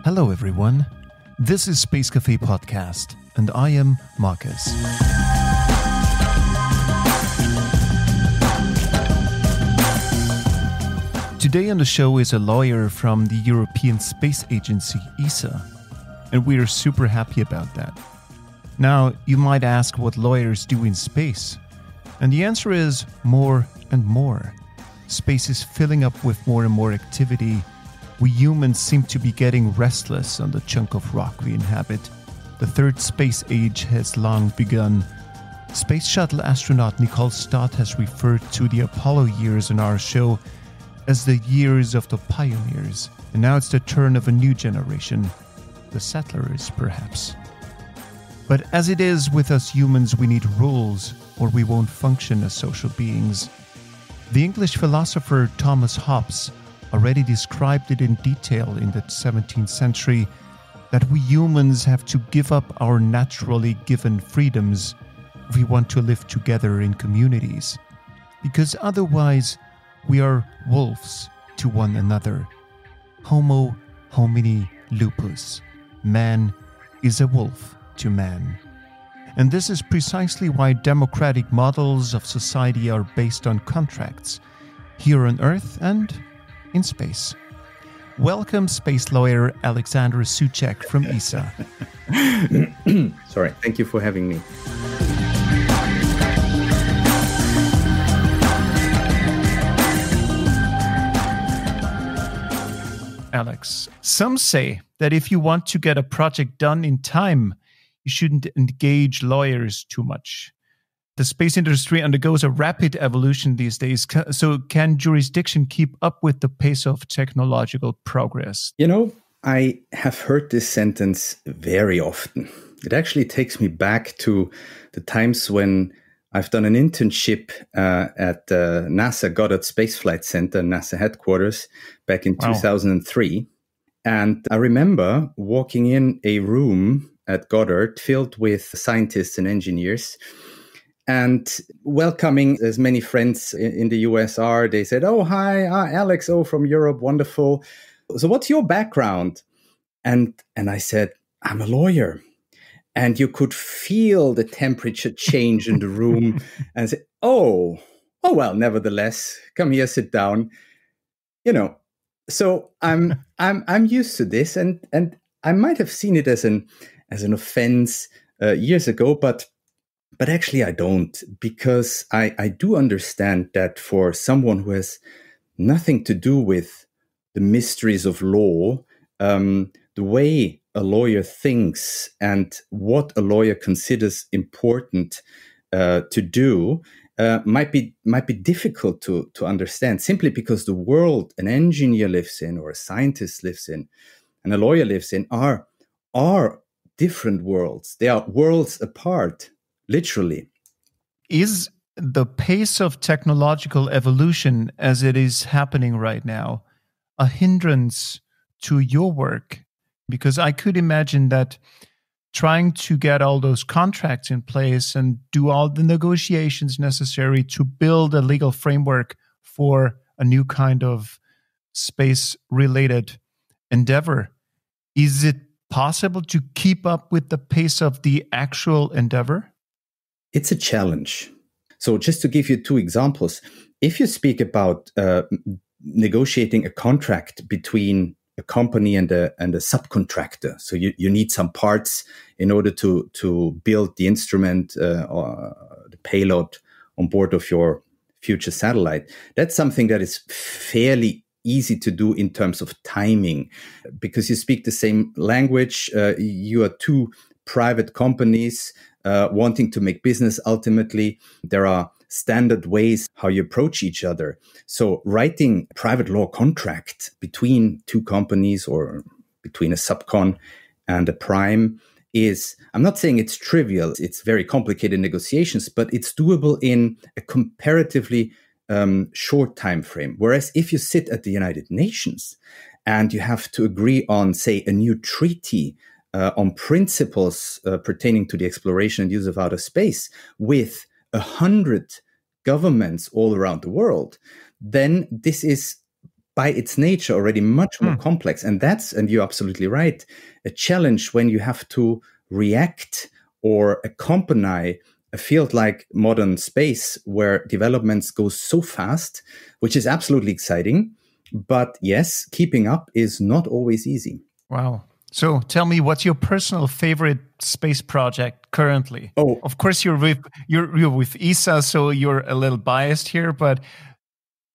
Hello, everyone. This is Space Cafe Podcast, and I am Marcus. Today on the show is a lawyer from the European Space Agency, ESA, and we are super happy about that. Now, you might ask what lawyers do in space, and the answer is more and more. Space is filling up with more and more activity. We humans seem to be getting restless on the chunk of rock we inhabit. The third space age has long begun. Space Shuttle astronaut Nicole Stott has referred to the Apollo years on our show as the years of the pioneers. And now it's the turn of a new generation, the settlers perhaps. But as it is with us humans, we need rules or we won't function as social beings. The English philosopher Thomas Hobbes already described it in detail in the 17th century that we humans have to give up our naturally given freedoms if we want to live together in communities, because otherwise we are wolves to one another. Homo homini lupus. Man is a wolf to man. And this is precisely why democratic models of society are based on contracts, here on Earth and in space. Welcome, space lawyer Alexander Soucek from ESA. Sorry, thank you for having me. Alex, some say that if you want to get a project done in time, you shouldn't engage lawyers too much. The space industry undergoes a rapid evolution these days. So can jurisdiction keep up with the pace of technological progress? You know, I have heard this sentence very often. It actually takes me back to the times when I've done an internship at the NASA Goddard Space Flight Center, NASA headquarters, back in 2003. And I remember walking in a room at Goddard filled with scientists and engineers, and welcoming as many friends in the US are. They said, "Oh, hi, Alex, from Europe, wonderful. So what's your background?" And I said, "I'm a lawyer." And you could feel the temperature change in the room and say, oh, well, nevertheless, come here, sit down. You know, so I'm used to this, and I might have seen it as an offense years ago, but actually I don't, because I do understand that for someone who has nothing to do with the mysteries of law, the way a lawyer thinks and what a lawyer considers important to do might be difficult to understand, simply because the world an engineer lives in, or a scientist lives in, and a lawyer lives in are different worlds. They are worlds apart, literally. Is the pace of technological evolution as it is happening right now a hindrance to your work? Because I could imagine that trying to get all those contracts in place and do all the negotiations necessary to build a legal framework for a new kind of space-related endeavor, is it possible to keep up with the pace of the actual endeavor? It's a challenge. So just to give you two examples, if you speak about negotiating a contract between a company and a subcontractor, so you need some parts in order to build the instrument or the payload on board of your future satellite, that's something that is fairly easy to do in terms of timing, because you speak the same language. You are two private companies wanting to make business ultimately. There are standard ways how you approach each other. So writing a private law contract between two companies or between a subcon and a prime is, I'm not saying it's trivial, it's very complicated negotiations, but it's doable in a comparatively short time frame. Whereas if you sit at the United Nations and you have to agree on, say, a new treaty on principles pertaining to the exploration and use of outer space with 100 governments all around the world, then this is by its nature already much more complex. And you're absolutely right, a challenge when you have to react or accompany a field like modern space where developments go so fast, which is absolutely exciting. But yes, keeping up is not always easy. Wow. So tell me, what's your personal favorite space project currently? Oh, of course, you're with ESA, so you're a little biased here, but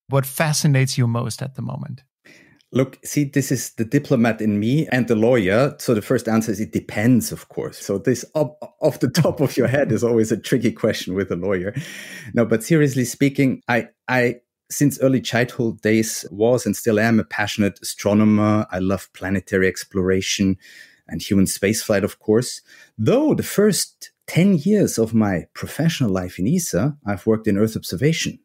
what fascinates you most at the moment? Look, see, this is the diplomat in me and the lawyer. So the first answer is it depends, of course. So this off the top of your head is always a tricky question with a lawyer. No, but seriously speaking, I since early childhood days was and still am a passionate astronomer. I love planetary exploration and human spaceflight, of course. Though the first 10 years of my professional life in ESA, I've worked in Earth observation.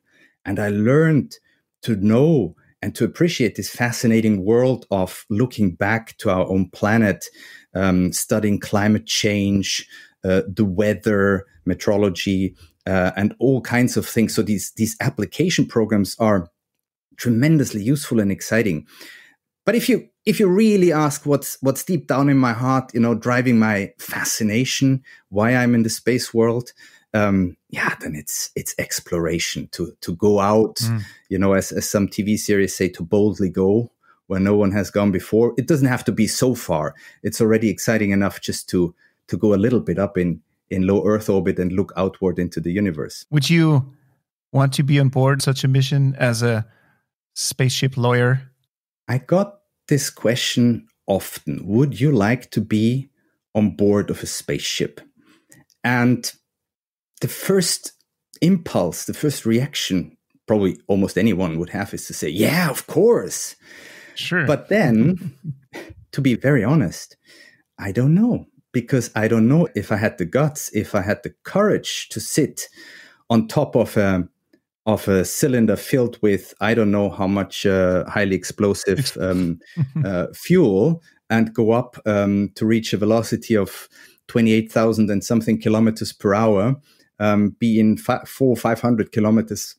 And I learned to know and to appreciate this fascinating world of looking back to our own planet, studying climate change, the weather, meteorology, and all kinds of things. So these application programs are tremendously useful and exciting. But if you really ask what's deep down in my heart, driving my fascination, why I'm in the space world, then it's exploration, to go out, as some TV series say, to boldly go where no one has gone before. It doesn't have to be so far. It's already exciting enough just to go a little bit up in low Earth orbit and look outward into the universe. Would you want to be on board such a mission as a spaceship lawyer? I got this question often. Would you like to be on board of a spaceship? And the first impulse, the first reaction, probably almost anyone would have, is to say, yeah, of course. Sure. But then, to be very honest, I don't know. Because I don't know if I had the guts, if I had the courage to sit on top of a cylinder filled with, I don't know how much highly explosive fuel, and go up to reach a velocity of 28,000 and something kilometers per hour, be in 400 or 500 kilometers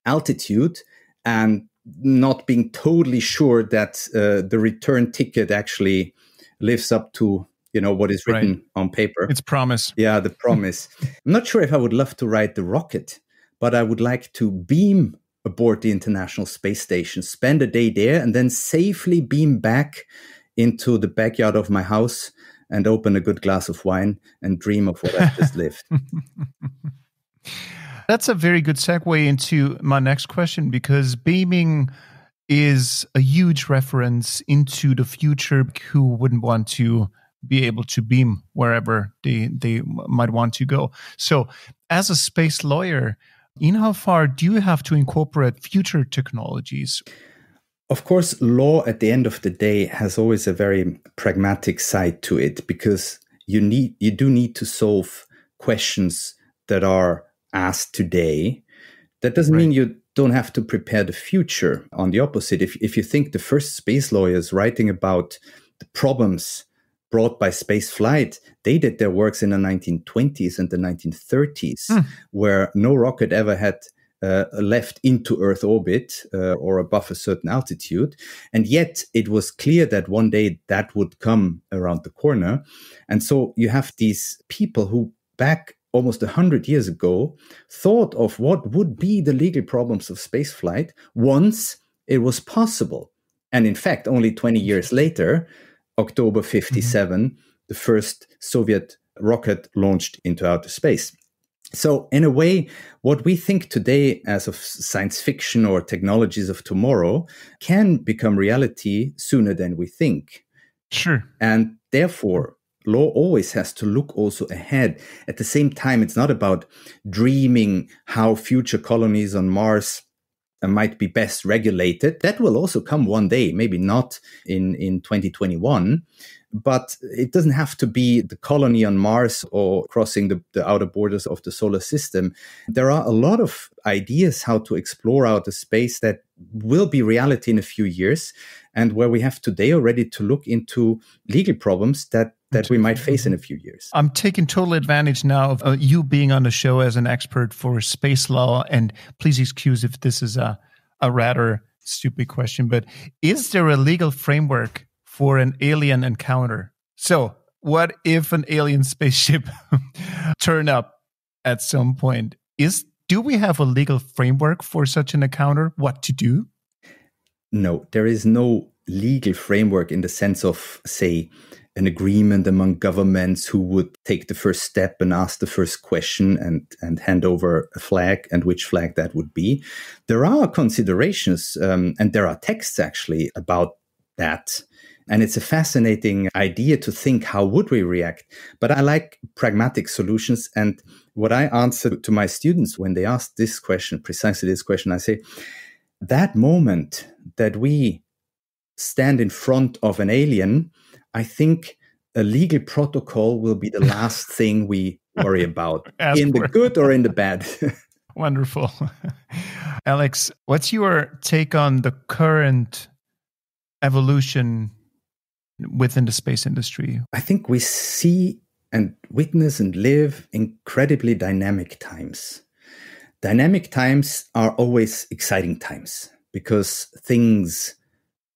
altitude, and not being totally sure that the return ticket actually lives up to what is written on paper. It's promise. Yeah, the promise. I'm not sure if I would love to ride the rocket, but I would like to beam aboard the International Space Station, spend a day there, and then safely beam back into the backyard of my house and open a good glass of wine and dream of what I've just lived. That's a very good segue into my next question, because beaming is a huge reference into the future. Who wouldn't want to be able to beam wherever they might want to go? So as a space lawyer, how far do you have to incorporate future technologies? Of course, law at the end of the day has always a very pragmatic side to it, because you do need to solve questions that are asked today. That doesn't mean you don't have to prepare the future. On the opposite, if you think the first space lawyers writing about the problems brought by space flight, they did their works in the 1920s and the 1930s, where no rocket ever had left into Earth orbit or above a certain altitude. And yet it was clear that one day that would come around the corner. And so you have these people who back almost 100 years ago thought of what would be the legal problems of space flight once it was possible. And in fact, only 20 years later, October 57, the first Soviet rocket launched into outer space. So in a way, what we think today as of science fiction or technologies of tomorrow can become reality sooner than we think. Sure. And therefore, law always has to look also ahead. At the same time, it's not about dreaming how future colonies on Mars might be best regulated. That will also come one day, maybe not in 2021, but it doesn't have to be the colony on Mars or crossing the outer borders of the solar system. There are a lot of ideas how to explore outer space that will be reality in a few years, and where we have today already to look into legal problems that we might face in a few years. I'm taking total advantage now of you being on the show as an expert for space law, and please excuse if this is a rather stupid question, but is there a legal framework for an alien encounter? So what if an alien spaceship turn up at some point? Do we have a legal framework for such an encounter? What to do? No, there is no legal framework in the sense of, say, an agreement among governments who would take the first step and ask the first question and hand over a flag, and which flag that would be. There are considerations and there are texts actually about that. And it's a fascinating idea to think, how would we react? But I like pragmatic solutions. And what I answer to my students when they ask this question, precisely this question, I say, that moment that we stand in front of an alien, I think a legal protocol will be the last thing we worry about, in the good or in the bad. Wonderful. Alex, what's your take on the current evolution within the space industry? I think we see and witness and live incredibly dynamic times. Dynamic times are always exciting times because things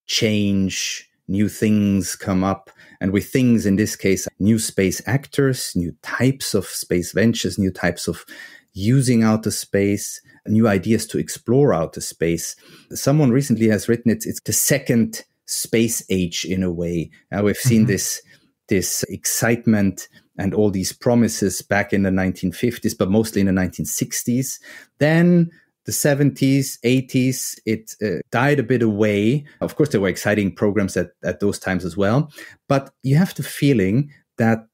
change, new things come up. And with things, in this case, new space actors, new types of space ventures, new types of using outer space, new ideas to explore outer space. Someone recently has written it's the second space age in a way. We've seen this excitement and all these promises back in the 1950s, but mostly in the 1960s. Then the 70s, 80s, it died a bit away. Of course, there were exciting programs at those times as well. But you have the feeling that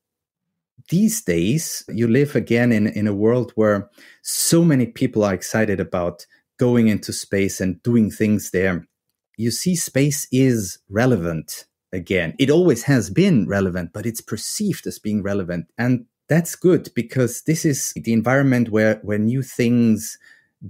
these days you live again in a world where so many people are excited about going into space and doing things there. You see, space is relevant again. It always has been relevant, but it's perceived as being relevant. And that's good because this is the environment where new things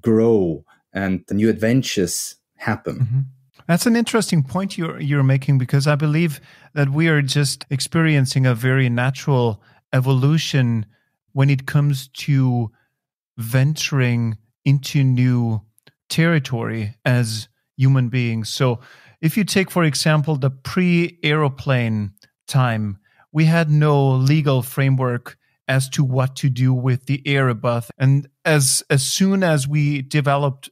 grow and the new adventures happen. Mm-hmm. That's an interesting point you're making, because I believe that we are just experiencing a very natural evolution when it comes to venturing into new territory as human beings. So if you take, for example, the pre-aeroplane time, we had no legal framework as to what to do with the air above. And as soon as we developed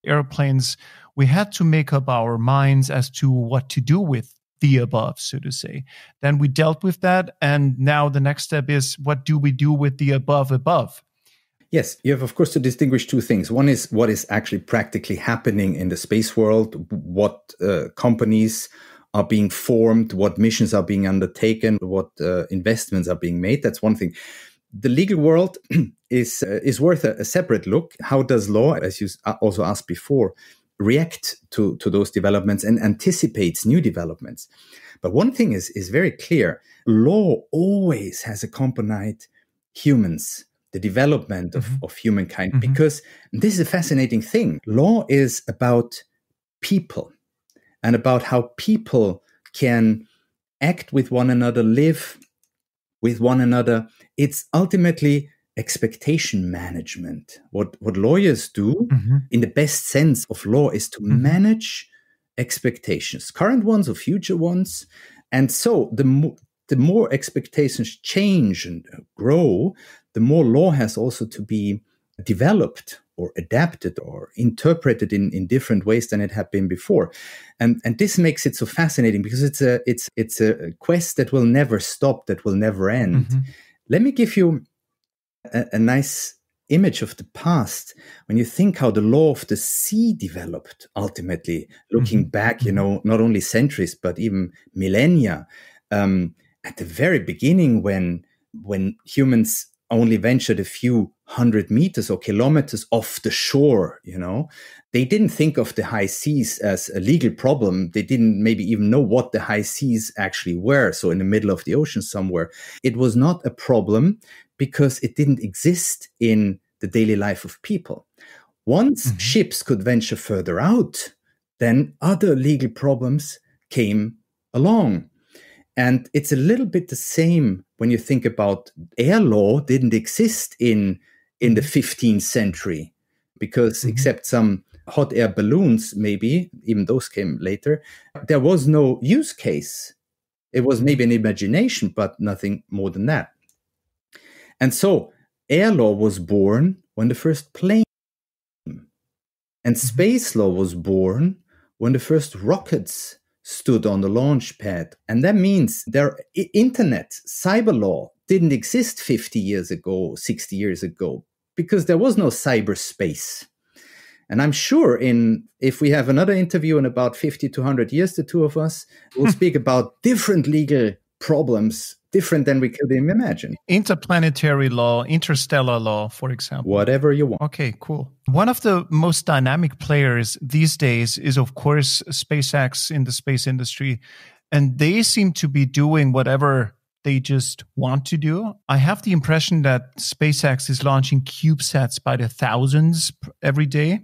airplanes, we had to make up our minds as to what to do with the above, so to say. Then we dealt with that. And now the next step is, what do we do with the above? Yes, you have, of course, to distinguish two things. One is what is actually practically happening in the space world, what companies are being formed, what missions are being undertaken, what investments are being made. That's one thing. The legal world is worth a separate look. How does law, as you also asked before, react to those developments and anticipates new developments? But one thing is very clear. Law always has accompanied humans, the development of humankind, because this is a fascinating thing. Law is about people and about how people can act with one another, live with one another. It's ultimately expectation management. What lawyers do in the best sense of law is to manage expectations, current ones or future ones. And so the more expectations change and grow, the more law has also to be developed or adapted or interpreted in different ways than it had been before. And this makes it so fascinating because it's a quest that will never stop, that will never end. Let me give you a nice image of the past. When you think how the law of the sea developed, ultimately, looking back, not only centuries, but even millennia, at the very beginning when humans only ventured a few 100 meters or kilometers off the shore, they didn't think of the high seas as a legal problem. They didn't maybe even know what the high seas actually were. So in the middle of the ocean somewhere, it was not a problem because it didn't exist in the daily life of people. Once ships could venture further out, then other legal problems came along. And it's a little bit the same when you think about air law didn't exist in the 15th century because except some hot air balloons, maybe, even those came later, there was no use case. It was maybe an imagination, but nothing more than that. And so air law was born when the first plane came. And space law was born when the first rockets stood on the launch pad. And that means internet, cyber law didn't exist 50 years ago, 60 years ago, because there was no cyberspace. And I'm sure if we have another interview in about 50 to 100 years, the two of us will speak about different legal problems, different than we could even imagine. Interplanetary law, interstellar law, for example. Whatever you want. Okay, cool. One of the most dynamic players these days is, of course, SpaceX in the space industry. And they seem to be doing whatever they just want to do. I have the impression that SpaceX is launching CubeSats by the thousands every day.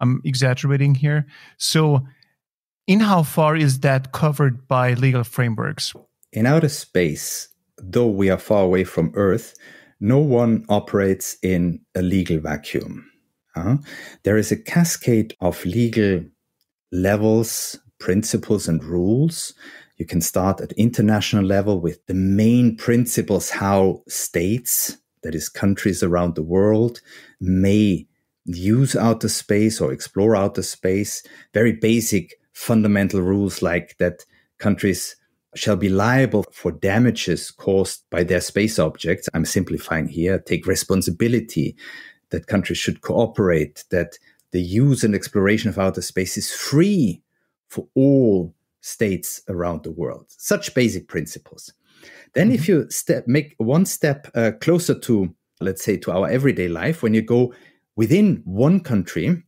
I'm exaggerating here. So in how far is that covered by legal frameworks? In outer space, though we are far away from Earth, no one operates in a legal vacuum. There is a cascade of legal levels, principles, and rules. You can start at international level with the main principles how states, that is countries around the world, may use outer space or explore outer space. Very basic fundamental rules like that countries shall be liable for damages caused by their space objects. I'm simplifying here. Take responsibility, that countries should cooperate, that the use and exploration of outer space is free for all states around the world. Such basic principles. Then if you make one step closer to, let's say, to our everyday life, when you go within one country,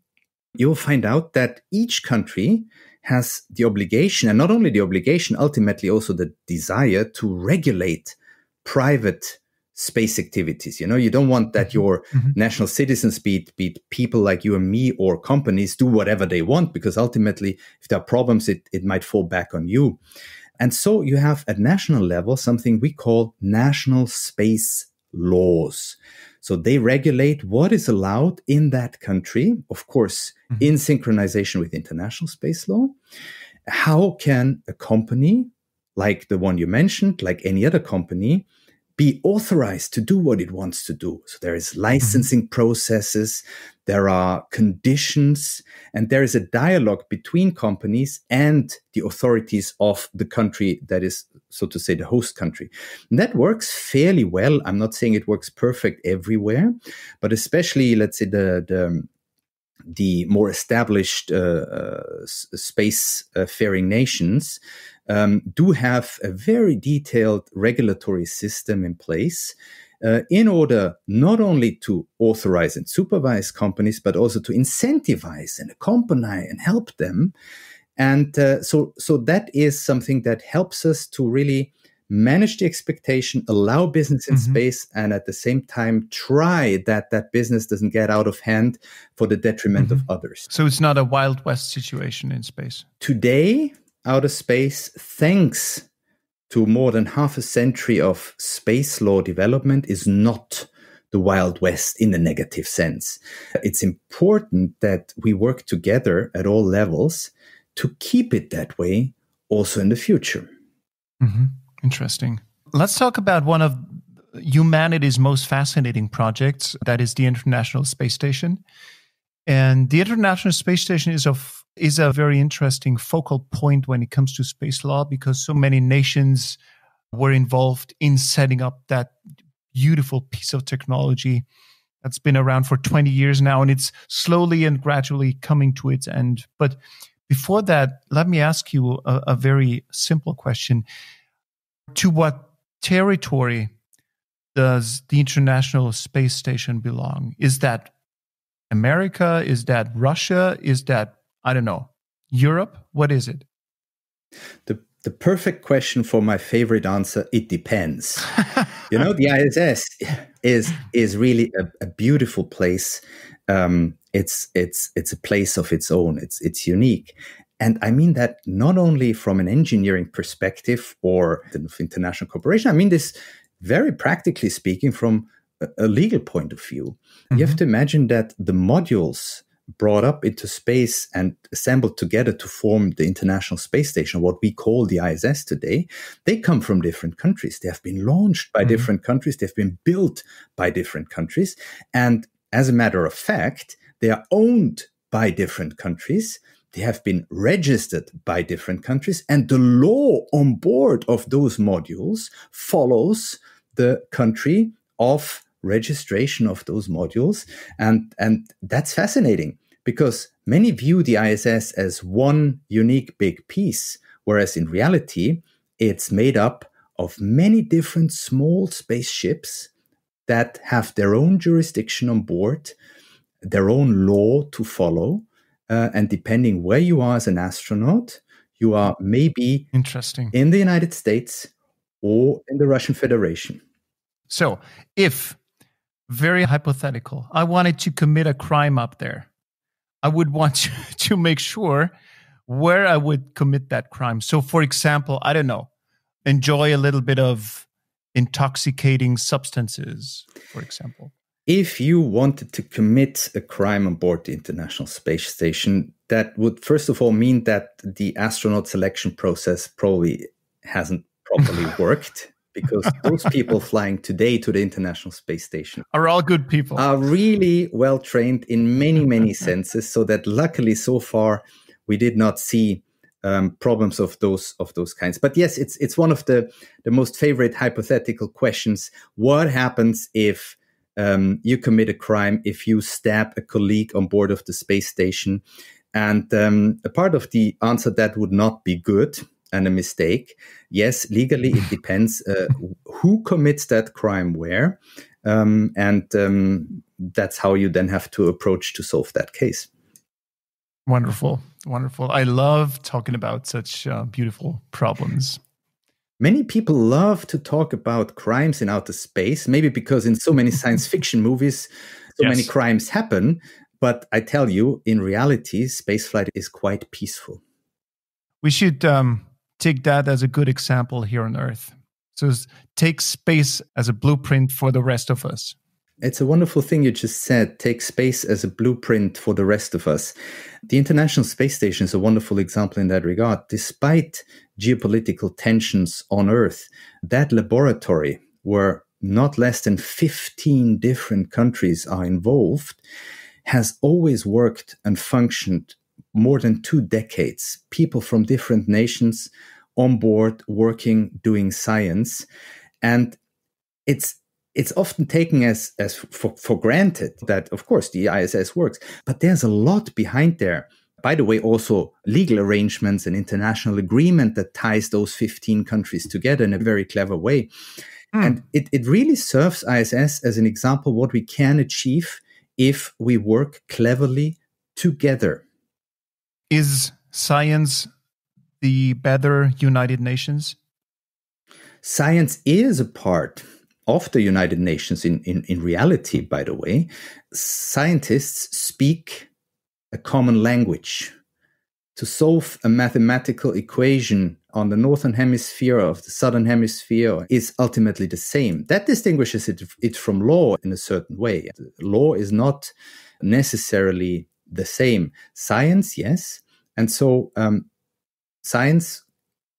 you'll find out that each country has the obligation, and not only the obligation, ultimately also the desire to regulate private space activities. You don't want that your national citizens, be it people like you and me or companies, do whatever they want, because ultimately, if there are problems, it might fall back on you. And so you have at national level something we call national space laws. So they regulate what is allowed in that country, of course, in synchronization with international space law. How can a company like the one you mentioned, like any other company, be authorized to do what it wants to do? So there is licensing processes, there are conditions, and there is a dialogue between companies and the authorities of the country that is, so to say, the host country. And that works fairly well. I'm not saying it works perfect everywhere, but especially, let's say, the more established space-faring nations do have a very detailed regulatory system in place in order not only to authorize and supervise companies, but also to incentivize and accompany and help them. And so that is something that helps us to really manage the expectation, allow business in space, and at the same time try that business doesn't get out of hand for the detriment of others. So it's not a Wild West situation in space. Today, outer space, thanks to more than half a century of space law development, is not the Wild West in a negative sense. It's important that we work together at all levels to keep it that way also in the future. Interesting. Let's talk about one of humanity's most fascinating projects, that is the International Space Station. And the International Space Station is a very interesting focal point when it comes to space law, because so many nations were involved in setting up that beautiful piece of technology that's been around for 20 years now, and it's slowly and gradually coming to its end. But before that, let me ask you a very simple question. To what territory does the International Space Station belong? Is that America? Is that Russia? Is that, I don't know, Europe? What is it? The perfect question for my favorite answer, it depends. The ISS is really a beautiful place. It's a place of its own. It's unique. And I mean that not only from an engineering perspective or of international cooperation, I mean this very practically speaking from a legal point of view. You have to imagine that the modules brought up into space and assembled together to form the International Space Station, what we call the ISS today, they come from different countries. They have been launched by different countries. They've been built by different countries. And as a matter of fact, they are owned by different countries. They have been registered by different countries. And the law on board of those modules follows the country of registration of those modules. And that's fascinating because many view the ISS as one unique big piece, whereas in reality, it's made up of many different small spaceships that have their own jurisdiction on board, their own law to follow. And depending where you are as an astronaut, you are maybe interesting in the United States or in the Russian Federation. So if, very hypothetical, I wanted to commit a crime up there, I would want to make sure where I would commit that crime. So for example, I don't know, enjoy a little bit of intoxicating substances, for example. If you wanted to commit a crime on board the International Space Station, that would first of all mean that the astronaut selection process probably hasn't properly worked, because those people flying today to the International Space Station are all good people, are really well trained in many, many senses. So that luckily so far we did not see problems of those kinds. But yes, it's one of the most favorite hypothetical questions. What happens if you commit a crime, if you stab a colleague on board of the space station? And a part of the answer that would not be good and a mistake. Yes, legally it depends who commits that crime where. And that's how you then have to approach to solve that case. Wonderful. Wonderful. I love talking about such beautiful problems. Many people love to talk about crimes in outer space, maybe because in so many science fiction movies, so many crimes happen. But I tell you, in reality, spaceflight is quite peaceful. We should take that as a good example here on Earth. So take space as a blueprint for the rest of us. It's a wonderful thing you just said, take space as a blueprint for the rest of us. The International Space Station is a wonderful example in that regard. Despite geopolitical tensions on Earth, that laboratory where not less than 15 different countries are involved has always worked and functioned more than 2 decades. People from different nations on board, working, doing science. And it's often taken as for granted that, of course, the ISS works. But there's a lot behind there. By the way, also legal arrangements and international agreement that ties those 15 countries together in a very clever way. And it really serves ISS as an example of what we can achieve if we work cleverly together. Is science the better United Nations? Science is a part of the United Nations in reality, by the way. Scientists speak a common language. To solve a mathematical equation on the northern hemisphere of the southern hemisphere is ultimately the same. That distinguishes it from law in a certain way. Law is not necessarily the same. Science, yes. And so science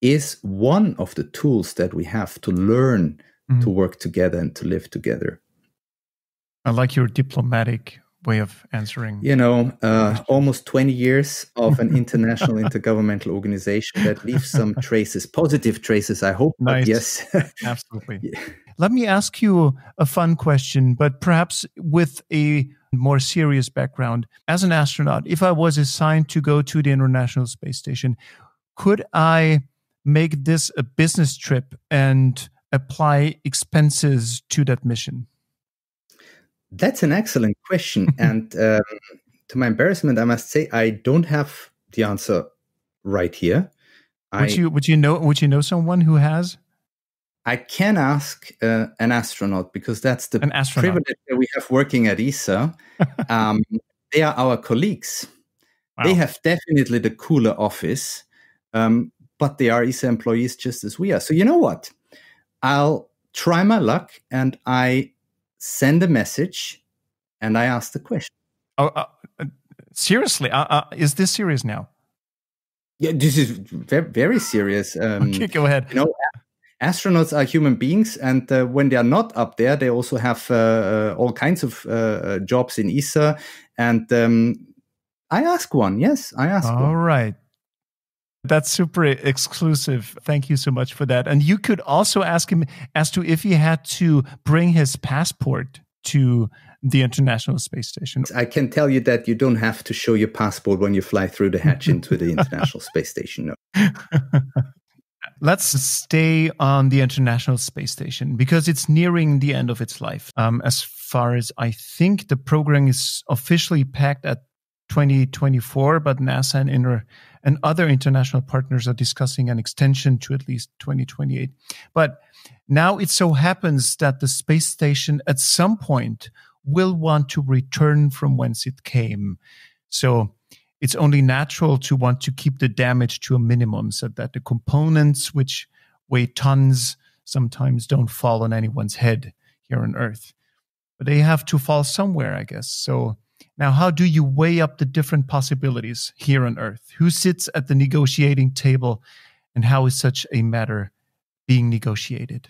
is one of the tools that we have to learn to work together and to live together. I like your diplomatic way of answering. Almost 20 years of an international intergovernmental organization that leaves some traces, positive traces, I hope. Nice. Yes. Absolutely. Yeah. Let me ask you a fun question, but perhaps with a more serious background. As an astronaut, if I was assigned to go to the International Space Station, could I make this a business trip and apply expenses to that mission? That's an excellent question. And to my embarrassment, I must say I don't have the answer right here. Would you know someone who has? I can ask an astronaut, because that's the privilege that we have working at ESA. They are our colleagues. Wow. They have definitely the cooler office, but they are ESA employees just as we are. So you know what? I'll try my luck and I send a message and I ask the question. Seriously, is this serious now? Yeah, this is very, very serious. Okay, go ahead. Astronauts are human beings, and when they are not up there, they also have all kinds of jobs in ESA. And I ask one. Yes, I ask one. All right. That's super exclusive. Thank you so much for that. And you could also ask him as to if he had to bring his passport to the International Space Station. I can tell you that you don't have to show your passport when you fly through the hatch into the International Space Station. No. Let's stay on the International Space Station because it's nearing the end of its life. As far as I think, the program is officially packed at 2024, but NASA and other international partners are discussing an extension to at least 2028. But now it so happens that the space station at some point will want to return from whence it came. So it's only natural to want to keep the damage to a minimum so that the components, which weigh tons, sometimes don't fall on anyone's head here on Earth. But they have to fall somewhere, I guess. So now, how do you weigh up the different possibilities here on Earth? Who sits at the negotiating table, and how is such a matter being negotiated?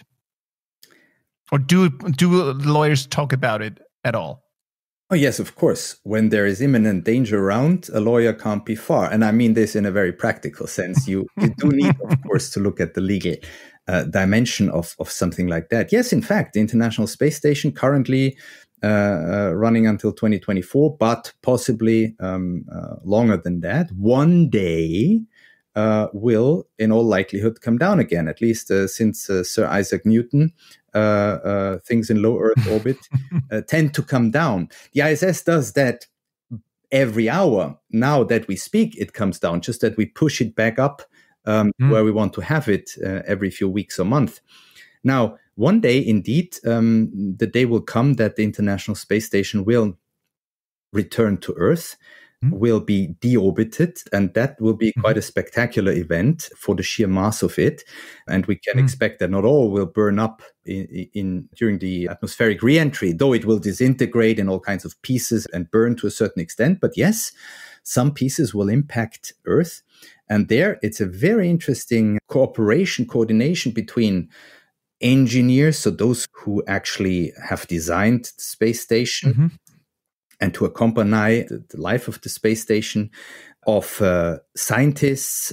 Or do lawyers talk about it at all? Oh, yes, of course. When there is imminent danger around, a lawyer can't be far. And I mean this in a very practical sense. You do need, of course, to look at the legal dimension of something like that. Yes, in fact, the International Space Station currently running until 2024, but possibly longer than that, one day will, in all likelihood, come down again, at least since Sir Isaac Newton. Things in low Earth orbit tend to come down. The ISS does that every hour. Now that we speak, it comes down, just that we push it back up where we want to have it every few weeks or month. Now, one day, indeed, the day will come that the International Space Station will return to Earth, will be deorbited, and that will be quite a spectacular event for the sheer mass of it. And we can expect that not all will burn up during the atmospheric re-entry, though it will disintegrate in all kinds of pieces and burn to a certain extent. But yes, some pieces will impact Earth. And there, it's a very interesting coordination between engineers, so those who actually have designed the space station, and to accompany the life of the space station, of scientists,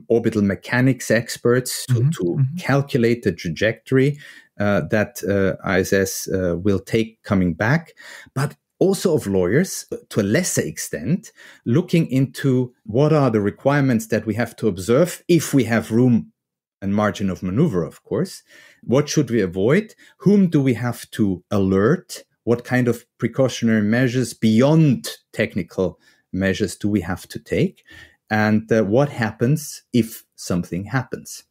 orbital mechanics experts to calculate the trajectory that ISS will take coming back, but also of lawyers, to a lesser extent, looking into what are the requirements that we have to observe if we have room and margin of maneuver, of course. What should we avoid? Whom do we have to alert? What kind of precautionary measures beyond technical measures do we have to take? And what happens if something happens?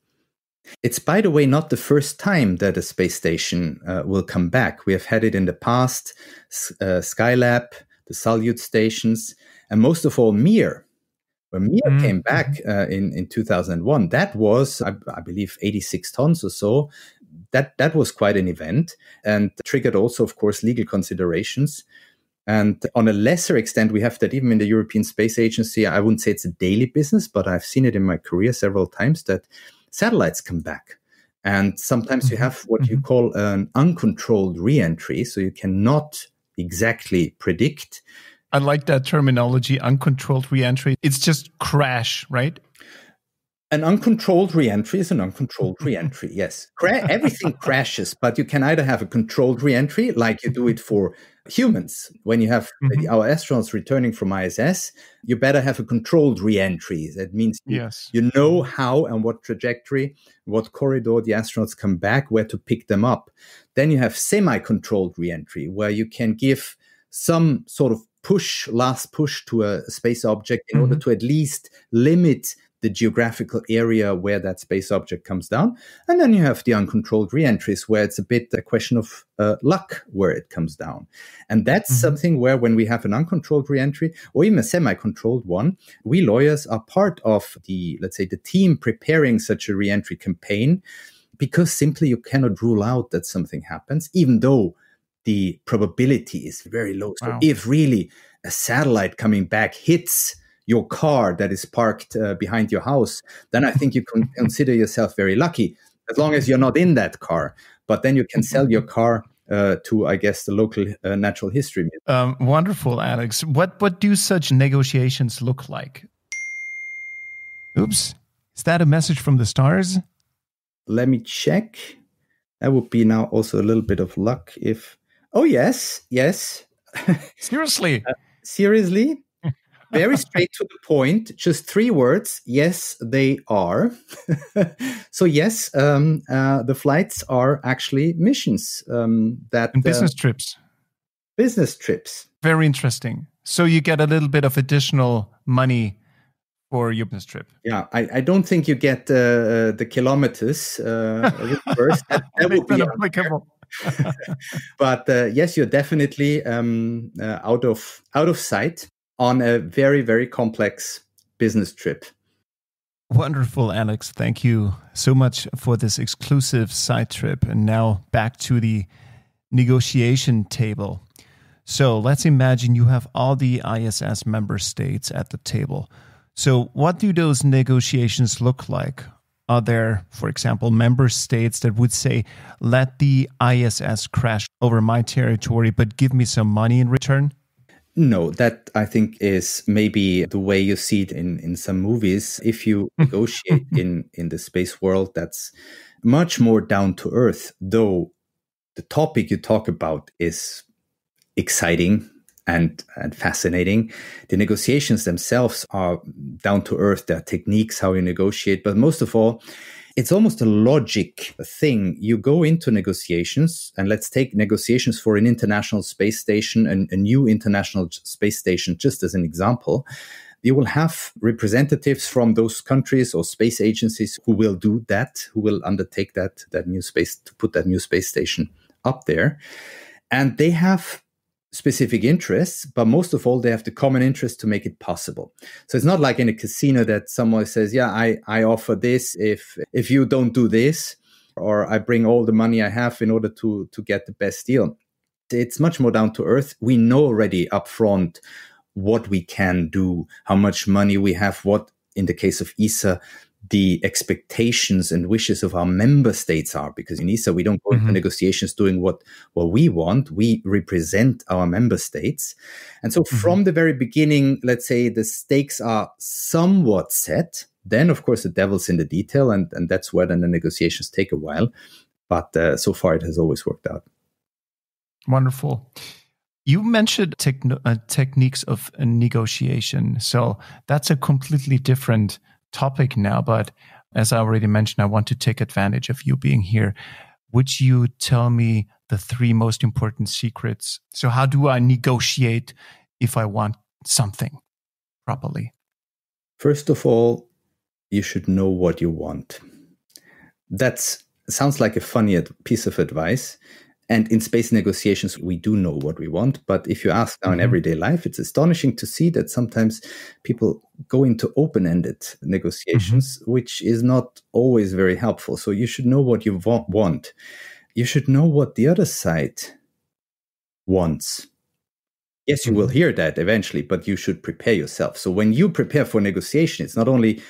It's, by the way, not the first time that a space station will come back. We have had it in the past, Skylab, the Salyut stations, and most of all, Mir. When Mir came back in 2001, that was, I believe, 86 tons or so. That was quite an event and triggered also, of course, legal considerations. And on a lesser extent, we have that even in the European Space Agency. I wouldn't say it's a daily business, but I've seen it in my career several times that satellites come back. And sometimes you have what you call an uncontrolled re-entry. So you cannot exactly predict. I like that terminology, uncontrolled re-entry. It's just crash, right? An uncontrolled re-entry is an uncontrolled re-entry, yes. Everything crashes, but you can either have a controlled re-entry, like you do it for humans. When you have our astronauts returning from ISS, you better have a controlled re-entry. That means you know how and what trajectory, what corridor the astronauts come back, where to pick them up. Then you have semi-controlled re-entry, where you can give some sort of last push to a space object in order to at least limit the geographical area where that space object comes down. And then you have the uncontrolled re-entries, where it's a bit a question of luck where it comes down. And that's something where when we have an uncontrolled re-entry or even a semi-controlled one, we lawyers are part of let's say, the team preparing such a re-entry campaign, because simply you cannot rule out that something happens, even though the probability is very low. So if really a satellite coming back hits your car that is parked behind your house, then I think you can consider yourself very lucky, as long as you're not in that car. But then you can sell your car to, I guess, the local natural history museum. Wonderful, Alex. What do such negotiations look like? Oops. Is that a message from the stars? Let me check. That would be now also a little bit of luck if... Oh, yes. Seriously? Seriously? Very straight to the point. Just 3 words. Yes, they are. So yes, the flights are actually missions. And business trips. Business trips. Very interesting. So you get a little bit of additional money for your business trip. Yeah, I don't think you get the kilometers first. That would be applicable. But yes, you're definitely out of sight on a very, very complex business trip. Wonderful, Alex. Thank you so much for this exclusive side trip. And now back to the negotiation table. So let's imagine you have all the ISS member states at the table. So what do those negotiations look like? Are there, for example, member states that would say, let the ISS crash over my territory, but give me some money in return? No, that I think is maybe the way you see it in some movies. If you negotiate in the space world, that's much more down to earth, though the topic you talk about is exciting and fascinating. The negotiations themselves are down to earth. There are techniques how you negotiate, but most of all, it's almost a logic thing. You go into negotiations, and let's take negotiations for an international space station, a new international space station, just as an example. You will have representatives from those countries or space agencies who will do that, who will undertake that new space, to put that new space station up there. And they have specific interests, but most of all, they have the common interest to make it possible. So it's not like in a casino that someone says, yeah, I offer this if you don't do this, or I bring all the money I have in order to get the best deal. It's much more down to earth. We know already upfront what we can do, how much money we have, what, in the case of ESA, the expectations and wishes of our member states are, because in ESA, we don't go into negotiations doing what we want. We represent our member states. And so from the very beginning, let's say the stakes are somewhat set. Then, of course, the devil's in the detail, and that's where then the negotiations take a while. But so far, it has always worked out. Wonderful. You mentioned techniques of negotiation. So that's a completely different topic now, but as I already mentioned, I want to take advantage of you being here. Would you tell me the 3 most important secrets? So how do I negotiate if I want something properly? First of all, you should know what you want. That sounds like a funny piece of advice. And in space negotiations, we do know what we want. But if you ask now in everyday life, it's astonishing to see that sometimes people go into open-ended negotiations, which is not always very helpful. So you should know what you want. You should know what the other side wants. Yes, you will hear that eventually, but you should prepare yourself. So when you prepare for negotiation, it's not only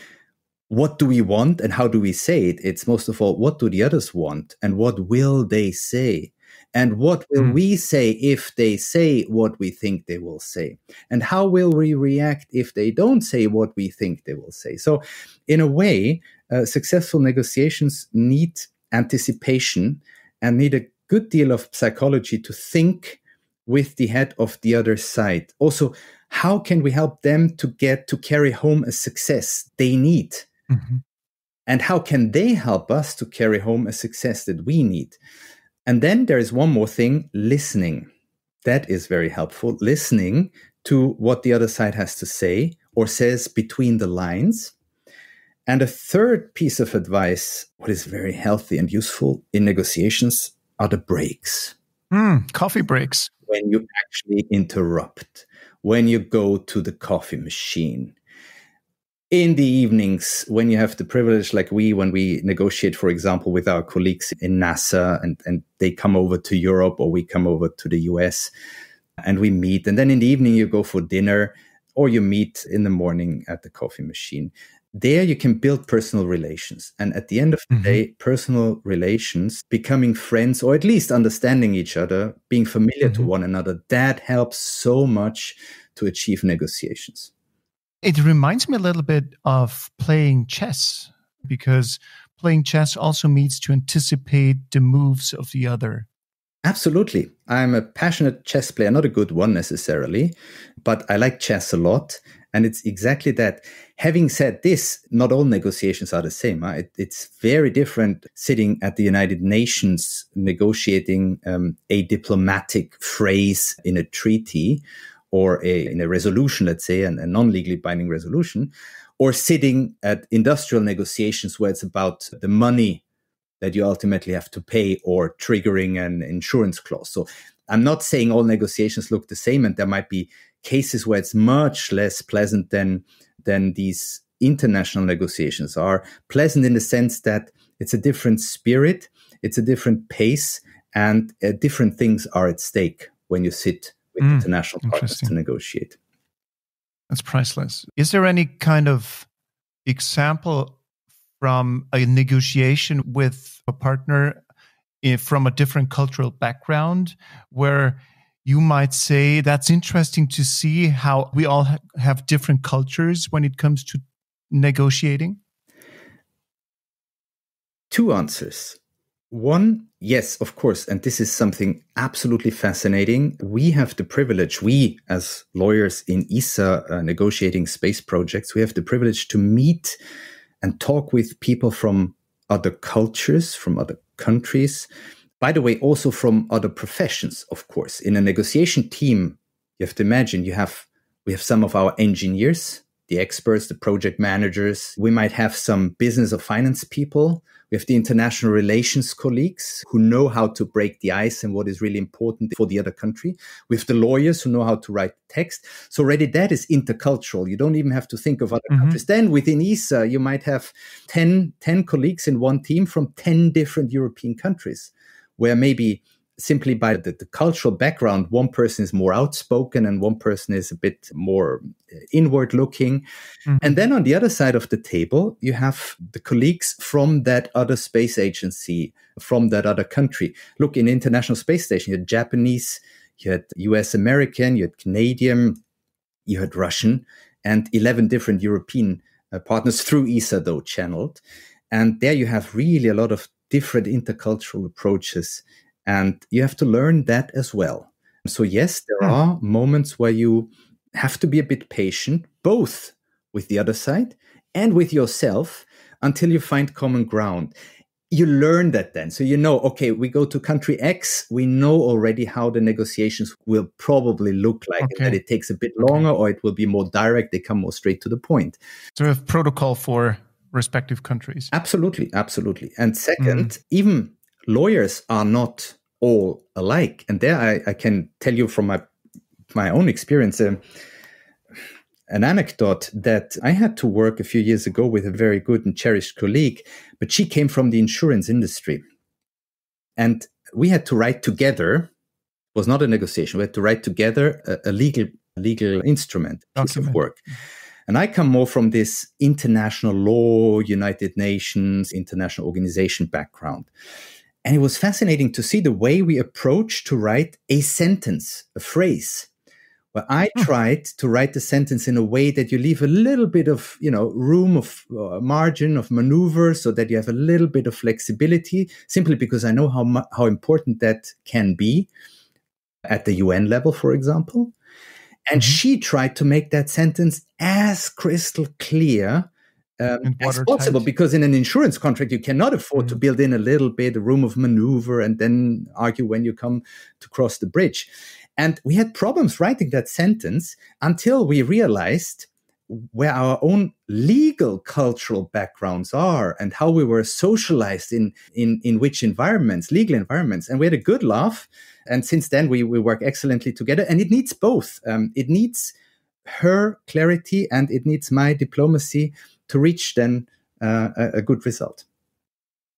what do we want and how do we say it? It's most of all, what do the others want and what will they say? And what will we say if they say what we think they will say? And how will we react if they don't say what we think they will say? So in a way, successful negotiations need anticipation and need a good deal of psychology to think with the head of the other side. Also, how can we help them to carry home a success they need? And how can they help us to carry home a success that we need? And then there is one more thing, listening. That is very helpful. Listening to what the other side has to say or says between the lines. And a third piece of advice, what is very healthy and useful in negotiations, are the breaks. Coffee breaks. When you actually interrupt, when you go to the coffee machine. In the evenings, when you have the privilege, like when we negotiate, for example, with our colleagues in NASA and they come over to Europe or we come over to the US, And we meet. And then in the evening, you go for dinner, or you meet in the morning at the coffee machine. There you can build personal relations. And at the end of the day, personal relations, becoming friends, or at least understanding each other, being familiar to one another, that helps so much to achieve negotiations. It reminds me a little bit of playing chess, because playing chess also means to anticipate the moves of the other. Absolutely. I'm a passionate chess player, not a good one necessarily, but I like chess a lot. And it's exactly that. Having said this, not all negotiations are the same. It's very different sitting at the United Nations negotiating a diplomatic phrase in a treaty or in a resolution, let's say, a non-legally binding resolution, or sitting at industrial negotiations where it's about the money that you ultimately have to pay or triggering an insurance clause. So I'm not saying all negotiations look the same, and there might be cases where it's much less pleasant than these international negotiations are. Pleasant in the sense that it's a different spirit, it's a different pace, and different things are at stake when you sit with international partners to negotiate. That's priceless. Is there any kind of example from a negotiation with a partner from a different cultural background where you might say that's interesting to see how we all have different cultures when it comes to negotiating? Two answers. One, yes, of course. And this is something absolutely fascinating. We have the privilege, we as lawyers in ESA negotiating space projects, we have the privilege to meet and talk with people from other cultures, from other countries. By the way, also from other professions, of course. In a negotiation team, you have to imagine we have some of our engineers, the experts, the project managers. We might have some business or finance people. We have the international relations colleagues who know how to break the ice and what is really important for the other country. We have the lawyers who know how to write text. So already that is intercultural. You don't even have to think of other countries. Then within ESA, you might have 10 colleagues in one team from 10 different European countries, where maybe simply by the cultural background, one person is more outspoken and one person is a bit more inward looking. And then on the other side of the table, you have the colleagues from that other space agency, from that other country. Look, in the International Space Station, you had Japanese, you had US American, you had Canadian, you had Russian, and 11 different European partners through ESA, though, channeled. And there you have really a lot of different intercultural approaches. And you have to learn that as well. So yes, there are moments where you have to be a bit patient, both with the other side and with yourself, until you find common ground. You learn that then. So you know, okay, we go to country X, we know already how the negotiations will probably look like, and that it takes a bit longer or it will be more direct, they come more straight to the point. So we have protocol for respective countries. Absolutely, absolutely. And second, even lawyers are not all alike. And there I can tell you from my own experience, an anecdote that I had to work a few years ago with a very good and cherished colleague, but she came from the insurance industry. And we had to write together, it was not a negotiation, we had to write together a legal instrument, piece of work. And I come more from this international law, United Nations, international organization background. And it was fascinating to see the way we approach to write a sentence, a phrase, where I tried to write the sentence in a way that you leave a little bit of, room of margin of maneuver, so that you have a little bit of flexibility, simply because I know how important that can be at the UN level, for example. And she tried to make that sentence as crystal clear as possible, because in an insurance contract, you cannot afford to build in a little bit of room of maneuver and then argue when you come to cross the bridge. And we had problems writing that sentence until we realized where our own legal cultural backgrounds are and how we were socialized in which environments, legal environments. And we had a good laugh. And since then, we work excellently together. And it needs both. It needs her clarity and it needs my diplomacy to reach then a good result.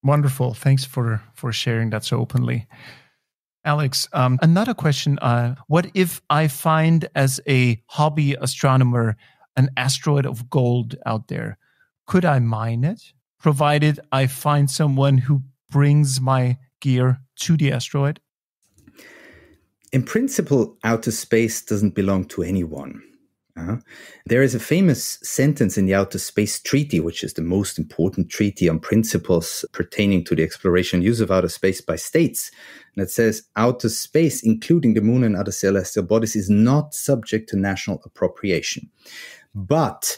Wonderful. Thanks for sharing that so openly. Alex, another question. What if I find as a hobby astronomer an asteroid of gold out there? Could I mine it, provided I find someone who brings my gear to the asteroid? In principle, outer space doesn't belong to anyone. There is a famous sentence in the Outer Space Treaty, which is the most important treaty on principles pertaining to the exploration and use of outer space by states. And it says, outer space, including the moon and other celestial bodies, is not subject to national appropriation. But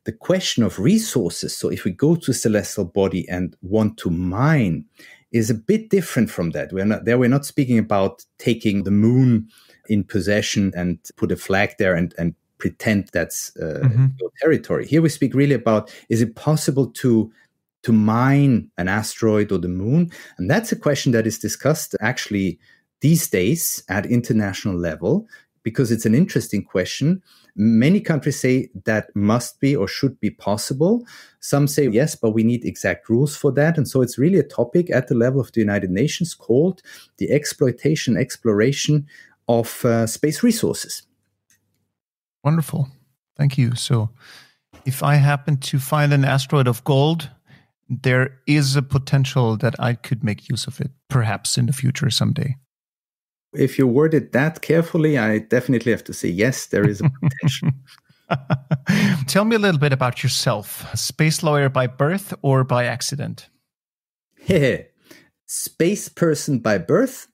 the question of resources, so if we go to a celestial body and want to mine, is a bit different from that. We're not speaking about taking the moon in possession and put a flag there and pretend that's your territory. Here we speak really about, is it possible to mine an asteroid or the moon? And that's a question that is discussed actually these days at international level, because it's an interesting question. Many countries say that must be or should be possible. Some say yes, but we need exact rules for that. And so it's really a topic at the level of the United Nations called the exploration of space resources. Wonderful. Thank you. So if I happen to find an asteroid of gold, there is a potential that I could make use of it, perhaps in the future someday. If you word it that carefully, I definitely have to say, yes, there is a potential. Tell me a little bit about yourself. Space lawyer by birth or by accident? Space person by birth,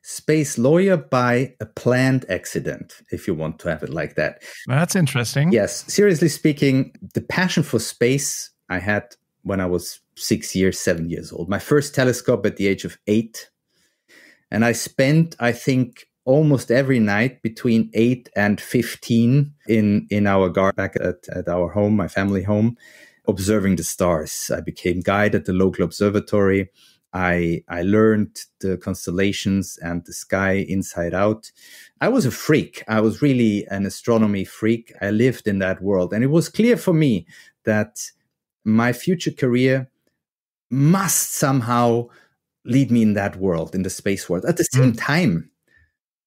space lawyer by a planned accident, if you want to have it like that. That's interesting. Yes. Seriously speaking, the passion for space I had when I was 7 years old. My first telescope at the age of 8. And I spent, I think, almost every night between 8 and 15 in our garden back at our home, my family home, observing the stars. I became guide at the local observatory. I learned the constellations and the sky inside out. I was a freak. I was really an astronomy freak. I lived in that world. And it was clear for me that my future career must somehow lead me in that world, in the space world. At the same time,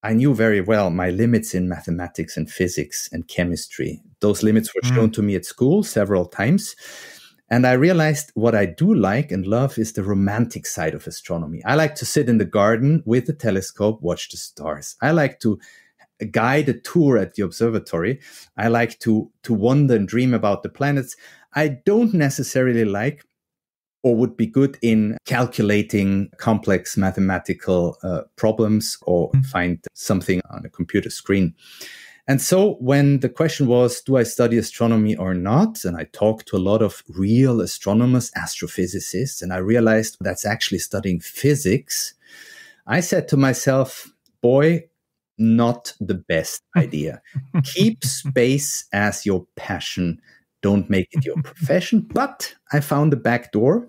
I knew very well my limits in mathematics and physics and chemistry. Those limits were shown to me at school several times. And I realized what I do like and love is the romantic side of astronomy. I like to sit in the garden with the telescope, watch the stars. I like to guide a tour at the observatory. I like to wonder and dream about the planets. I don't necessarily like or would be good in calculating complex mathematical problems or find something on a computer screen. And so when the question was, do I study astronomy or not? And I talked to a lot of real astronomers, astrophysicists, and I realized that's actually studying physics. I said to myself, boy, not the best idea. Keep space as your passion. Don't make it your profession. But I found a back door,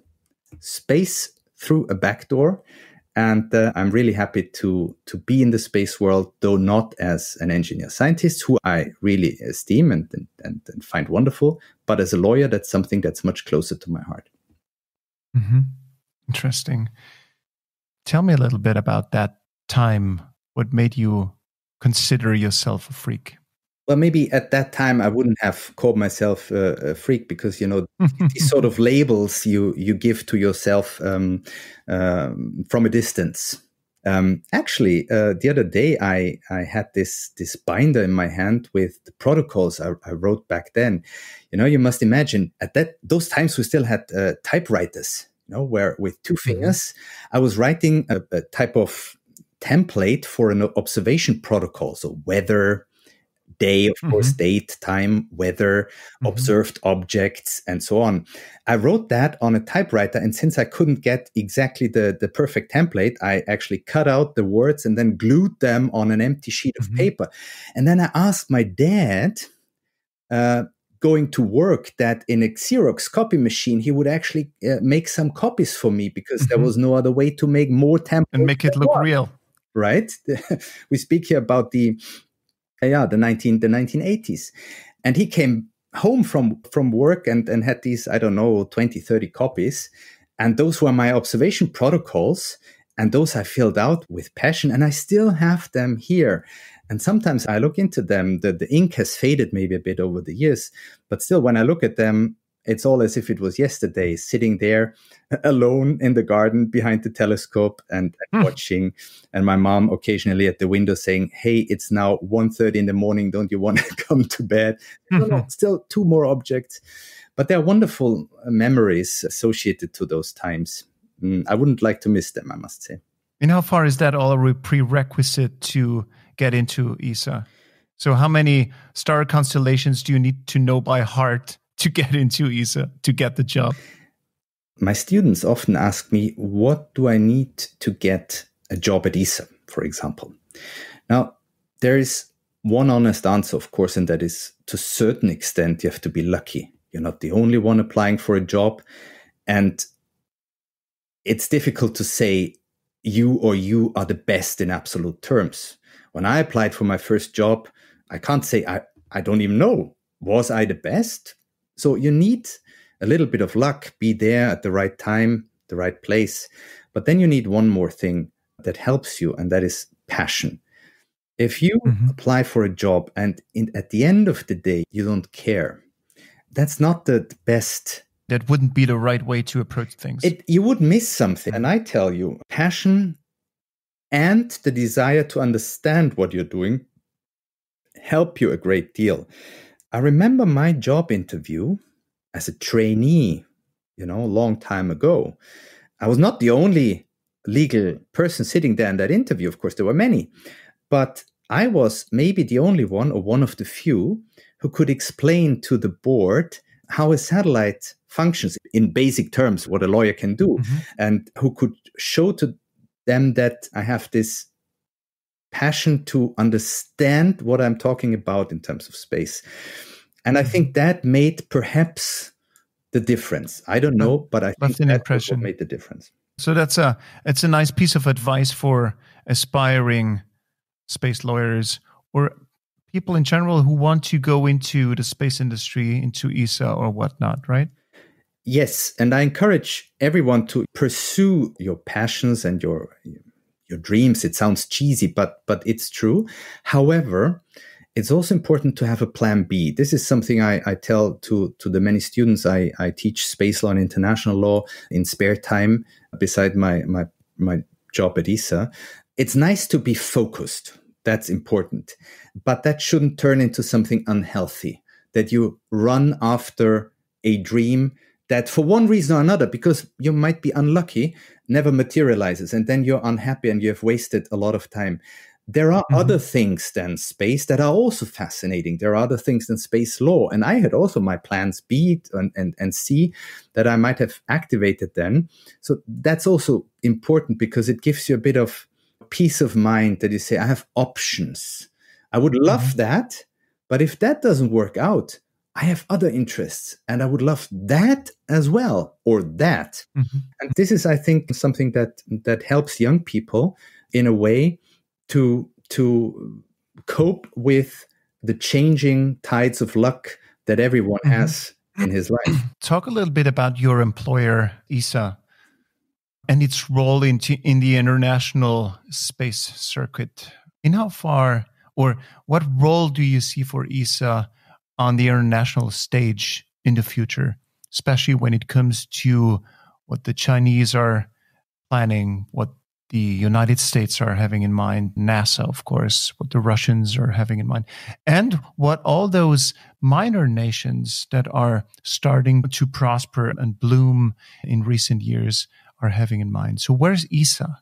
space through a back door. And I'm really happy to be in the space world, though not as an engineer scientist, who I really esteem and find wonderful, but as a lawyer, that's something that's much closer to my heart. Mm-hmm. Interesting. Tell me a little bit about that time. What made you consider yourself a freak? Well, maybe at that time I wouldn't have called myself a freak because, you know, these sort of labels you give to yourself from a distance. Actually, the other day I had this binder in my hand with the protocols I wrote back then. You know, you must imagine at those times we still had typewriters, you know, where with two fingers I was writing a type of template for an observation protocol. So weather, day, of course, date, time, weather, observed objects, and so on. I wrote that on a typewriter, and since I couldn't get exactly the perfect template, I actually cut out the words and then glued them on an empty sheet of paper. And then I asked my dad, going to work, that in a Xerox copy machine, he would actually make some copies for me because there was no other way to make more templates. And make it look real. Right? We speak here about the 1980s. And he came home from work and had these, 20, 30 copies. And those were my observation protocols. And those I filled out with passion, and I still have them here. And sometimes I look into them, the ink has faded maybe a bit over the years, but still when I look at them, it's all as if it was yesterday, sitting there alone in the garden behind the telescope and watching. And my mom occasionally at the window saying, hey, it's now 1:30 in the morning. Don't you want to come to bed? No, still 2 more objects. But they're wonderful memories associated to those times. I wouldn't like to miss them, I must say. And how far is that all a prerequisite to get into ESA? So how many star constellations do you need to know by heart to get into ESA, to get the job? My students often ask me, what do I need to get a job at ESA, for example? Now, there is one honest answer, of course, and that is to a certain extent, you have to be lucky. You're not the only one applying for a job. And it's difficult to say you are the best in absolute terms. When I applied for my first job, I can't say I don't even know. Was I the best? So you need a little bit of luck, be there at the right time, the right place. But then you need one more thing that helps you, and that is passion. If you apply for a job and at the end of the day, you don't care, that's not the best. That wouldn't be the right way to approach things. You would miss something. And I tell you, passion and the desire to understand what you're doing help you a great deal. I remember my job interview as a trainee, a long time ago. I was not the only legal person sitting there in that interview. Of course, there were many. But I was maybe the only one, or one of the few, who could explain to the board how a satellite functions in basic terms, what a lawyer can do, and who could show to them that I have this passion to understand what I'm talking about in terms of space. And I think that made perhaps the difference. I don't know, but I think that's what made the difference. So it's a nice piece of advice for aspiring space lawyers or people in general who want to go into the space industry, into ESA or whatnot, right? Yes, and I encourage everyone to pursue your passions and your dreams. It sounds cheesy, but it's true. However, it's also important to have a plan B. This is something I tell to the many students. I teach space law and international law in spare time beside my job at ESA. It's nice to be focused. That's important. But that shouldn't turn into something unhealthy, that you run after a dream that for one reason or another, because you might be unlucky, never materializes. And then you're unhappy and you have wasted a lot of time. There are other things than space that are also fascinating. There are other things than space law. And I had also my plans B and C that I might have activated then. So that's also important because it gives you a bit of peace of mind that you say, I have options. I would love that. But if that doesn't work out, I have other interests and I would love that as well, or that. And this is, I think, something that helps young people in a way to cope with the changing tides of luck that everyone has in his life. Talk a little bit about your employer, ESA, and its role in the international space circuit. In how far, or what role do you see for ESA on the international stage in the future, especially when it comes to what the Chinese are planning, what the United States are having in mind, NASA, of course, what the Russians are having in mind, and what all those minor nations that are starting to prosper and bloom in recent years are having in mind. So where's ESA?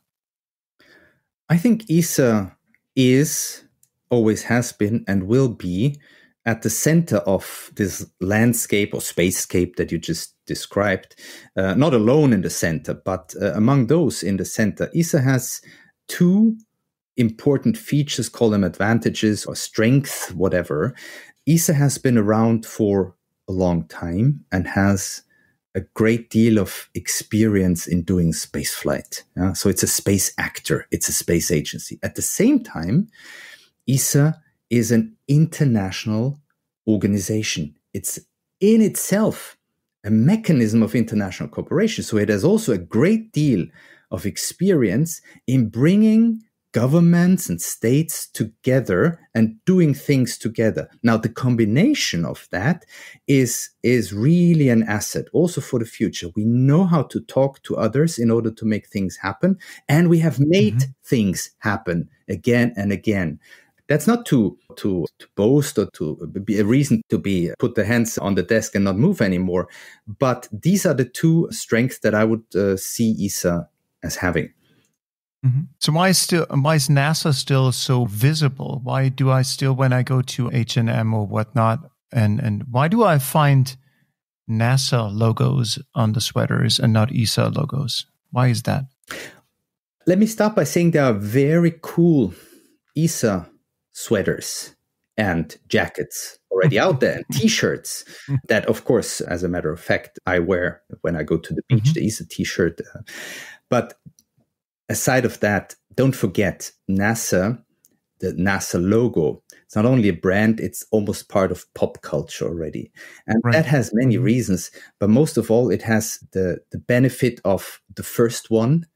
I think ESA is, always has been, and will be at the center of this landscape or spacescape that you just described, not alone in the center, but among those in the center. ESA has two important features, call them advantages or strengths, whatever. ESA has been around for a long time and has a great deal of experience in doing spaceflight. So it's a space actor, it's a space agency. At the same time, ESA is an international organization. It's in itself a mechanism of international cooperation. So it has also a great deal of experience in bringing governments and states together and doing things together. Now, the combination of that is really an asset also for the future. We know how to talk to others in order to make things happen, and we have made things happen again and again. That's not to boast or to be a reason to put the hands on the desk and not move anymore. But these are the two strengths that I would see ESA as having. Mm-hmm. So why is NASA still so visible? Why do I still, when I go to H&M or whatnot, and why do I find NASA logos on the sweaters and not ESA logos? Why is that? Let me start by saying there are very cool ESA sweaters and jackets already out there, and T-shirts that, of course, as a matter of fact, I wear when I go to the beach. The ESA T-shirt. But aside of that, don't forget NASA, the NASA logo. It's not only a brand, it's almost part of pop culture already. And that has many reasons, but most of all, it has the benefit of the first one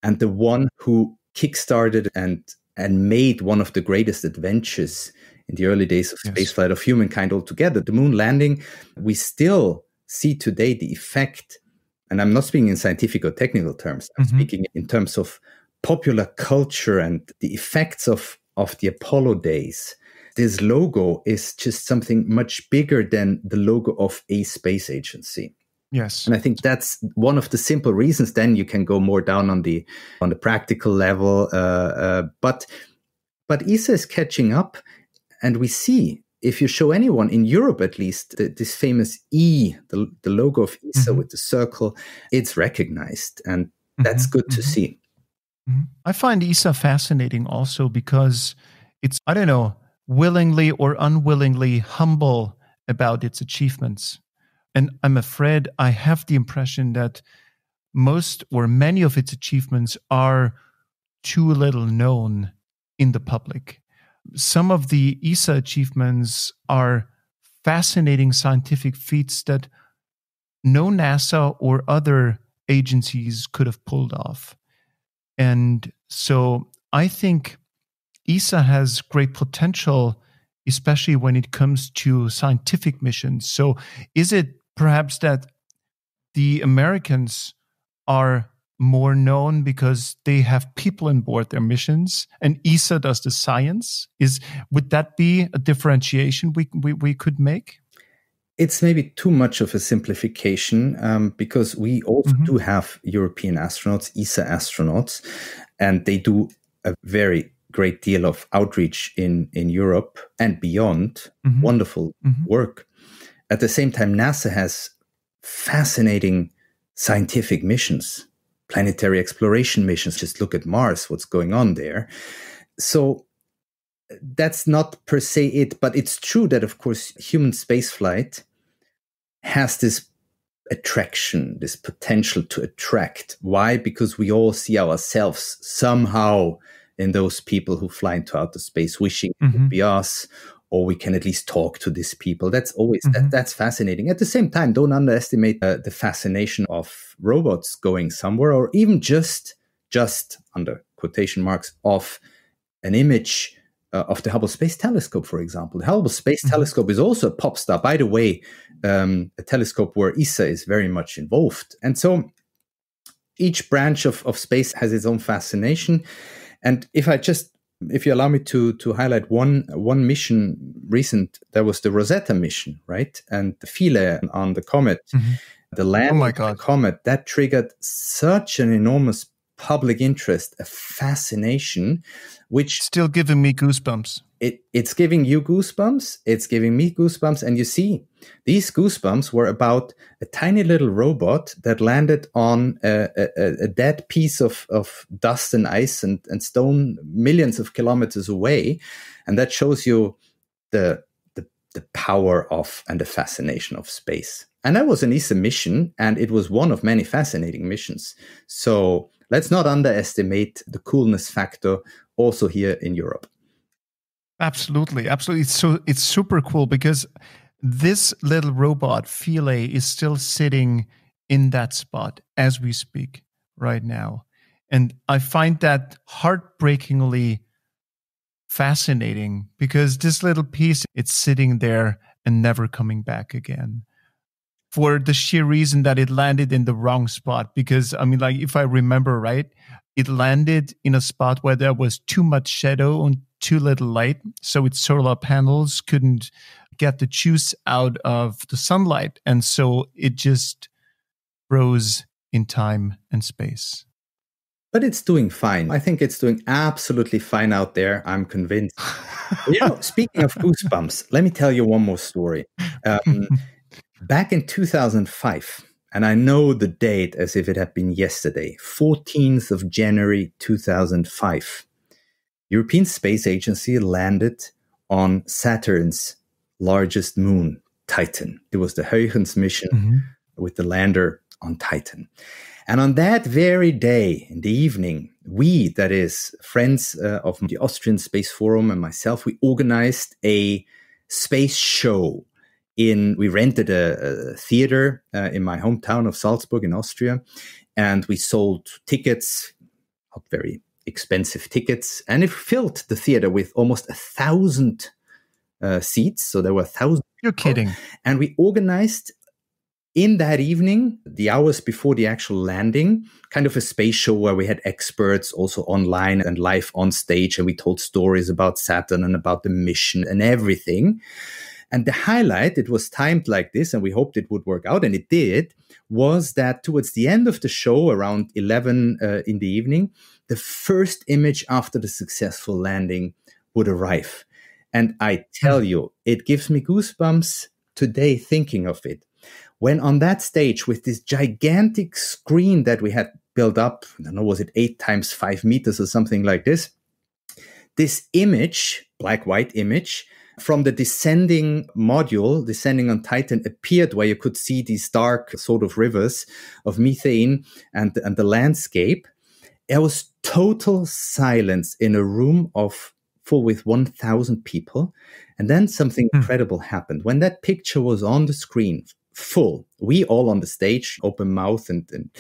and the one who kickstarted and made one of the greatest adventures in the early days of spaceflight of humankind altogether. The moon landing, we still see today the effect, and I'm not speaking in scientific or technical terms, I'm speaking in terms of popular culture and the effects of the Apollo days. This logo is just something much bigger than the logo of a space agency. Yes. And I think that's one of the simple reasons. Then you can go more down on the practical level. But ESA is catching up, and we see, if you show anyone in Europe at least, this famous E, the logo of ESA with the circle, it's recognized, and that's good to see. I find ESA fascinating also because it's, I don't know, willingly or unwillingly humble about its achievements. And I'm afraid I have the impression that most or many of its achievements are too little known in the public. Some of the ESA achievements are fascinating scientific feats that no NASA or other agencies could have pulled off. And so I think ESA has great potential, especially when it comes to scientific missions. So is it perhaps that the Americans are more known because they have people on board their missions and ESA does the science? Would that be a differentiation we could make? It's maybe too much of a simplification because we also do have European astronauts, ESA astronauts, and they do a very great deal of outreach in Europe and beyond. Wonderful work. At the same time, NASA has fascinating scientific missions, planetary exploration missions. Just look at Mars, what's going on there. So that's not per se it, but it's true that, of course, human spaceflight has this attraction, this potential to attract. Why? Because we all see ourselves somehow in those people who fly into outer space, wishing it would be us, or we can at least talk to these people. That's always that's fascinating. At the same time, don't underestimate the fascination of robots going somewhere, or even just under quotation marks of an image of the Hubble Space Telescope, for example. The Hubble Space Telescope is also a pop star. By the way, a telescope where ESA is very much involved. And so each branch of space has its own fascination. And if you allow me to highlight one mission recent, there was the Rosetta mission, right? And the Philae on the comet, the landing of the comet, that triggered such an enormous public interest, a fascination, which still giving me goosebumps. It's giving you goosebumps. It's giving me goosebumps. And you see, these goosebumps were about a tiny little robot that landed on a dead piece of dust and ice and stone millions of kilometers away. And that shows you the power of and the fascination of space. And that was an ESA mission, and it was one of many fascinating missions. So let's not underestimate the coolness factor also here in Europe. Absolutely. So it's super cool because this little robot, Philae, is still sitting in that spot as we speak right now. And I find that heartbreakingly fascinating because this little piece, it's sitting there and never coming back again. For the sheer reason that it landed in the wrong spot. Because, I mean, like, if I remember right, it landed in a spot where there was too much shadow and too little light. So its solar panels couldn't get the juice out of the sunlight. And so it just froze in time and space. But it's doing fine. I think it's doing absolutely fine out there. I'm convinced. Speaking of goosebumps, let me tell you one more story. Back in 2005, and I know the date as if it had been yesterday, 14th of January 2005, European Space Agency landed on Saturn's largest moon, Titan. It was the Huygens mission with the lander on Titan. And on that very day, in the evening, we, that is, friends of the Austrian Space Forum and myself, we organized a space show. We rented a theater in my hometown of Salzburg in Austria, and we sold tickets, not very expensive tickets, and it filled the theater with almost 1,000 seats. So there were 1,000. You're kidding. And we organized in that evening, the hours before the actual landing, kind of a space show where we had experts also online and live on stage, and we told stories about Saturn and about the mission and everything. And the highlight, it was timed like this, and we hoped it would work out, and it did, was that towards the end of the show, around 11 in the evening, the first image after the successful landing would arrive. And I tell you, it gives me goosebumps today thinking of it. When on that stage with this gigantic screen that we had built up, I don't know, was it 8 times 5 meters or something like this? This image, black-white image, from the descending module, descending on Titan, appeared where you could see these dark sort of rivers of methane and the landscape. There was total silence in a room full with 1,000 people. And then something incredible happened. When that picture was on the screen, full, we all on the stage, open mouth and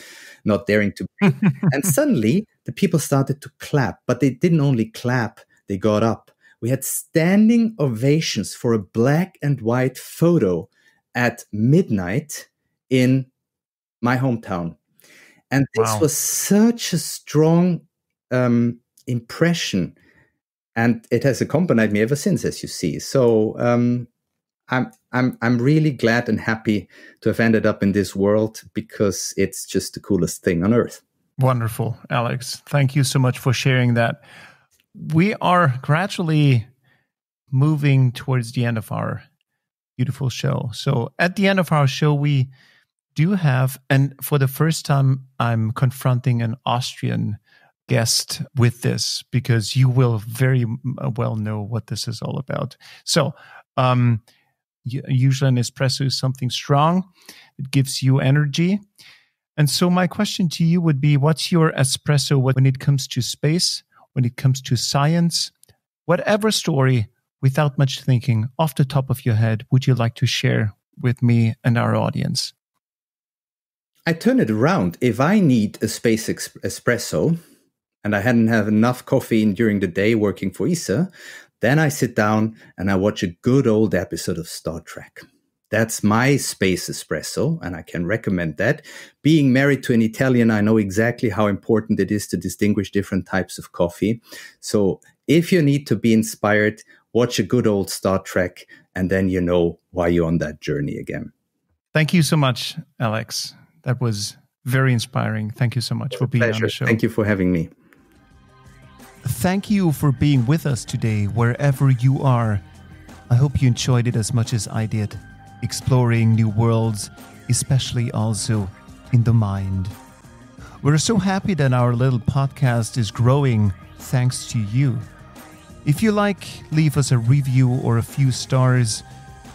not daring to breathe. And suddenly the people started to clap, but they didn't only clap, they got up. We had standing ovations for a black and white photo at midnight in my hometown. And this was such a strong impression. And it has accompanied me ever since, as you see. So I'm really glad and happy to have ended up in this world because it's just the coolest thing on Earth. Wonderful, Alex. Thank you so much for sharing that. We are gradually moving towards the end of our beautiful show. So at the end of our show, we do have, and for the first time, I'm confronting an Austrian guest with this because you will very well know what this is all about. So usually an espresso is something strong. It gives you energy. And so my question to you would be, what's your espresso when it comes to space, when it comes to science, whatever story, without much thinking, off the top of your head, would you like to share with me and our audience? I turn it around. If I need a space espresso and I hadn't had enough caffeine during the day working for ESA, then I sit down and I watch a good old episode of Star Trek. That's my space espresso, and I can recommend that. Being married to an Italian, I know exactly how important it is to distinguish different types of coffee. So if you need to be inspired, watch a good old Star Trek, and then you know why you're on that journey again. Thank you so much, Alex. That was very inspiring. Thank you so much for being on the show. Thank you for having me. Thank you for being with us today, wherever you are. I hope you enjoyed it as much as I did, exploring new worlds, especially also in the mind. We're so happy that our little podcast is growing thanks to you. If you like, leave us a review or a few stars.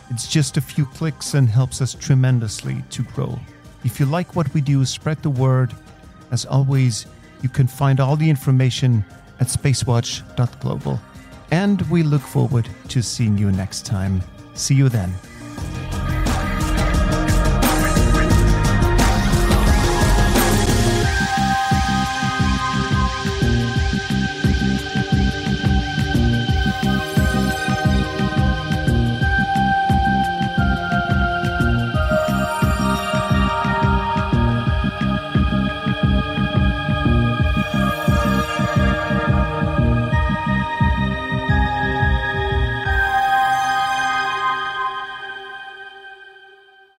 It's just a few clicks and helps us tremendously to grow. If you like what we do, spread the word. As always, you can find all the information at spacewatch.global. And we look forward to seeing you next time. See you then.